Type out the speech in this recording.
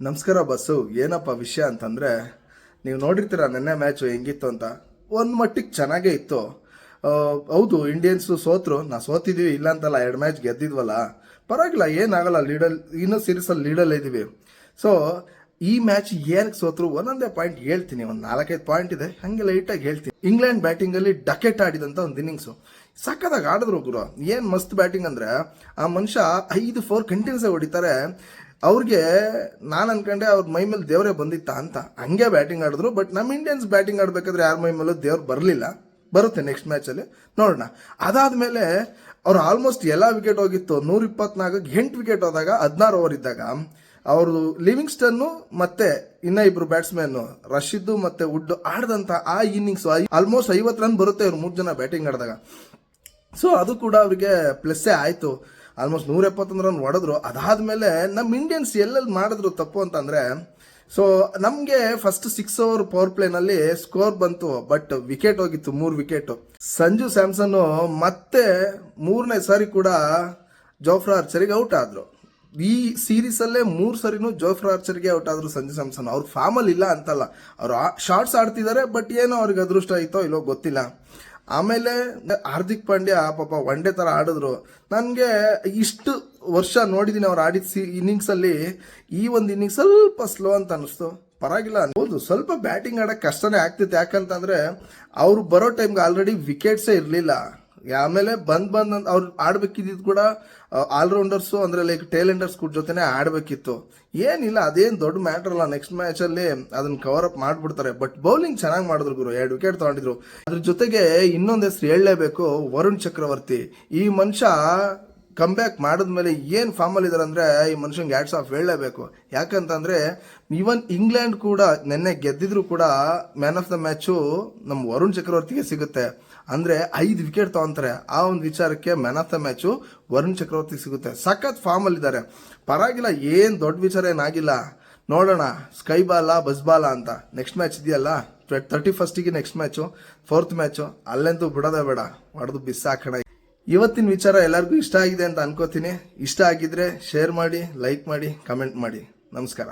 ನಮಸ್ಕಾರ ಬಸ್ಸು. ಏನಪ್ಪ ವಿಷಯ ಅಂತಂದರೆ, ನೀವು ನೋಡಿರ್ತೀರ ನೆನ್ನೆ ಮ್ಯಾಚು ಹೆಂಗಿತ್ತು ಅಂತ. ಒಂದು ಮಟ್ಟಿಗೆ ಚೆನ್ನಾಗೇ ಇತ್ತು. ಹೌದು, ಇಂಡಿಯನ್ಸು ಸೋತರು, ಸೋತಿದ್ದೀವಿ ಇಲ್ಲ ಅಂತಲ್ಲ, 2 ಮ್ಯಾಚ್ ಗೆದ್ದಿದ್ವಲ್ಲ, ಪರವಾಗಿಲ್ಲ, ಏನಾಗಲ್ಲ. ಇನ್ನೂ ಸೀರೀಸಲ್ಲಿ ಲೀಡಲ್ಲಿ ಇದ್ದೀವಿ. ಸೊ ಈ ಮ್ಯಾಚ್ ಏನಕ್ಕೆ ಸೋತರು ಒಂದೊಂದೇ ಪಾಯಿಂಟ್ ಹೇಳ್ತೀನಿ. ಒಂದು 4-5 ಪಾಯಿಂಟ್ ಇದೆ, ಹಾಗೆ ಲೈಟಾಗಿ ಹೇಳ್ತೀನಿ. ಇಂಗ್ಲೆಂಡ್ ಬ್ಯಾಟಿಂಗಲ್ಲಿ ಡಕೆಟ್ ಆಡಿದಂಥ ಒಂದು ಇನ್ನಿಂಗ್ಸು ಸಕ್ಕತ್ತಾಗಿ ಆಡಿದ್ರು ಗುರು. ಏನು ಮಸ್ತ್ ಬ್ಯಾಟಿಂಗ್ ಅಂದರೆ, ಆ ಮನುಷ್ಯ 5-4 ಕಂಟಿನ್ಯೂಸ್ ಹೊಡಿತಾರೆ. ಅವ್ರಿಗೆ ನಾನು ಅನ್ಕೊಂಡೆ ಅವ್ರ ಮೈ ಮೇಲೆ ದೇವರೇ ಬಂದಿತ್ತ ಅಂತ, ಹಂಗೆ ಬ್ಯಾಟಿಂಗ್ ಆಡಿದ್ರು. ಬಟ್ ನಮ್ಮ ಇಂಡಿಯನ್ಸ್ ಬ್ಯಾಟಿಂಗ್ ಆಡಬೇಕಾದ್ರೆ ಯಾರ ಮೈ ಮೇಲೂ ದೇವ್ರು ಬರಲಿಲ್ಲ. ಬರುತ್ತೆ ನೆಕ್ಸ್ಟ್ ಮ್ಯಾಚಲ್ಲಿ ನೋಡೋಣ. ಅದಾದಮೇಲೆ ಅವ್ರು ಆಲ್ಮೋಸ್ಟ್ ಎಲ್ಲ ವಿಕೆಟ್ ಹೋಗಿತ್ತು. 124ಕ್ಕೆ 8 ವಿಕೆಟ್ ಹೋದಾಗ 16 ಓವರ್ ಇದ್ದಾಗ ಅವರು ಲಿವಿಂಗ್ಸ್ಟನ್ನು ಮತ್ತೆ ಇನ್ನ ಇಬ್ರು ಬ್ಯಾಟ್ಸ್ಮನ್ ರಶೀದ್ ಮತ್ತೆ ವುಡ್ ಆಡಿದಂಥ ಆ ಇನ್ನಿಂಗ್ಸ್ ಆಲ್ಮೋಸ್ಟ್ 50 ರನ್ ಬರುತ್ತೆ ಇವ್ರು 3 ಜನ ಬ್ಯಾಟಿಂಗ್ ಆಡಿದಾಗ. ಸೊ ಅದು ಕೂಡ ಅವರಿಗೆ ಪ್ಲಸ್ಸೇ ಆಯಿತು. ಆಲ್ಮೋಸ್ಟ್ 171 ರನ್ ಹೊಡೆದ್ರು. ಅದಾದಮೇಲೆ ನಮ್ಮ ಇಂಡಿಯನ್ಸ್ ಎಲ್ಲೆಲ್ಲಿ ಮಾಡಿದ್ರು ತಪ್ಪು ಅಂತಂದರೆ, ಸೊ ನಮಗೆ ಫಸ್ಟ್ 6 ಓವರ್ ಪವರ್ ಪ್ಲೇನಲ್ಲಿ ಸ್ಕೋರ್ ಬಂತು, ಬಟ್ ವಿಕೆಟ್ ಹೋಗಿತ್ತು, 3 ವಿಕೆಟು. ಸಂಜು ಸ್ಯಾಮ್ಸನ್ ಮತ್ತೆ 3ನೇ ಸಾರಿ ಕೂಡ ಜೋಫ್ರಾ ಆರ್ಚರಿಗೆ ಔಟ್ ಆದರು. ಈ ಸೀರೀಸಲ್ಲೇ 3 ಸರಿನೂ ಜೋಫ್ರಾ ಆರ್ಚರ್ಗೆ ಔಟ್ ಆದರು ಸಂಜು ಸ್ಯಾಮ್ಸನ್. ಅವ್ರು ಫಾರ್ಮಲ್ಲಿ ಇಲ್ಲ ಅಂತಲ್ಲ, ಅವರು ಶಾರ್ಟ್ಸ್ ಆಡ್ತಿದ್ದಾರೆ, ಬಟ್ ಏನೋ ಅವ್ರಿಗೆ ಅದೃಷ್ಟ ಆಯಿತೋ ಇಲ್ಲೋ ಗೊತ್ತಿಲ್ಲ. ಆಮೇಲೆ ಹಾರ್ದಿಕ್ ಪಾಂಡ್ಯ ಪಾಪ ಒನ್ ಡೇ ಥರ ಆಡಿದ್ರು. ನನಗೆ ಇಷ್ಟು ವರ್ಷ ನೋಡಿದ್ದೀನಿ ಅವ್ರು ಆಡಿದ ಇನ್ನಿಂಗ್ಸಲ್ಲಿ ಈ ಒಂದು ಇನ್ನಿಂಗ್ಸ್ ಸ್ವಲ್ಪ ಸ್ಲೋ ಅಂತ ಅನ್ನಿಸ್ತು. ಪರವಾಗಿಲ್ಲ, ಹೌದು ಸ್ವಲ್ಪ ಬ್ಯಾಟಿಂಗ್ ಆಡೋಕ್ಕೆ ಕಷ್ಟನೇ ಆಗ್ತಿತ್ತು. ಯಾಕಂತಂದರೆ ಅವರು ಬರೋ ಟೈಮ್ಗೆ ಆಲ್ರೆಡಿ ವಿಕೆಟ್ಸೇ ಇರಲಿಲ್ಲ. ಆಮೇಲೆ ಬಂದು ಅವ್ರು ಆಡ್ಬೇಕಿದ್ದು ಕೂಡ ಆಲ್ರೌಂಡರ್ಸು ಅಂದರೆ ಲೈಕ್ ಟೇಲೆಂಡರ್ಸ್ ಕೂಡ ಜೊತೆನೇ ಆಡಬೇಕಿತ್ತು. ಏನಿಲ್ಲ, ಅದೇನು ದೊಡ್ಡ ಮ್ಯಾಟರ್ ಅಲ್ಲ. ನೆಕ್ಸ್ಟ್ ಮ್ಯಾಚಲ್ಲಿ ಅದನ್ನು ಕವರ್ ಅಪ್ ಮಾಡಿಬಿಡ್ತಾರೆ. ಬಟ್ ಬೌಲಿಂಗ್ ಚೆನ್ನಾಗಿ ಮಾಡಿದ್ರು ಗುರು, 2 ವಿಕೆಟ್ ತೊಗೊಂಡಿದ್ರು. ಅದ್ರ ಜೊತೆಗೆ ಇನ್ನೊಂದು ಹೆಸರು ಹೇಳಲೇಬೇಕು, ವರುಣ್ ಚಕ್ರವರ್ತಿ. ಈ ಮನುಷ್ಯ ಕಮ್ಬ್ಯಾಕ್ ಮಾಡಿದ್ಮೇಲೆ ಏನು ಫಾರ್ಮಲ್ಲಿ ಇದ್ದಾರೆ ಅಂದರೆ, ಈ ಮನುಷ್ಯಂಗೆ ಹ್ಯಾಟ್ಸ್ ಆಫ್ ಹೇಳಲೇಬೇಕು. ಯಾಕಂತಂದರೆ ಈವನ್ ಇಂಗ್ಲೆಂಡ್ ಕೂಡ ನೆನ್ನೆ ಗೆದ್ದಿದ್ರು ಕೂಡ ಮ್ಯಾನ್ ಆಫ್ ದ ಮ್ಯಾಚು ನಮ್ಮ ವರುಣ್ ಚಕ್ರವರ್ತಿಗೆ ಸಿಗುತ್ತೆ. ಅಂದರೆ 5 ವಿಕೆಟ್ ತೊಗೊಂತಾರೆ. ಆ ಒಂದು ವಿಚಾರಕ್ಕೆ man of the match Varun Chakravarthy ಸಿಗುತ್ತೆ. ಸಖತ್ ಫಾರ್ಮಲ್ಲಿದ್ದಾರೆ. ಪರವಾಗಿಲ್ಲ, ಏನು ದೊಡ್ಡ ವಿಚಾರ ಏನಾಗಿಲ್ಲ. ನೋಡೋಣ ಸ್ಕೈ ಬಾಲ ಬಸ್ ಬಾಲ ಅಂತ. ನೆಕ್ಸ್ಟ್ ಮ್ಯಾಚ್ ಇದೆಯಲ್ಲ 31st next match, 4th match, ಅಲ್ಲಂತೂ ಬಿಡೋದೇ ಬೇಡ, ಹೊಡೆದು ಬಿಸಾಕೋಣ. ಇವತ್ತಿನ ವಿಚಾರ ಎಲ್ಲರಿಗೂ ಇಷ್ಟ ಆಗಿದೆ ಅಂತ ಅನ್ಕೋತೀನಿ. ಇಷ್ಟ ಆಗಿದ್ರೆ ಶೇರ್ ಮಾಡಿ, ಲೈಕ್ ಮಾಡಿ, ಕಮೆಂಟ್ ಮಾಡಿ. ನಮಸ್ಕಾರ.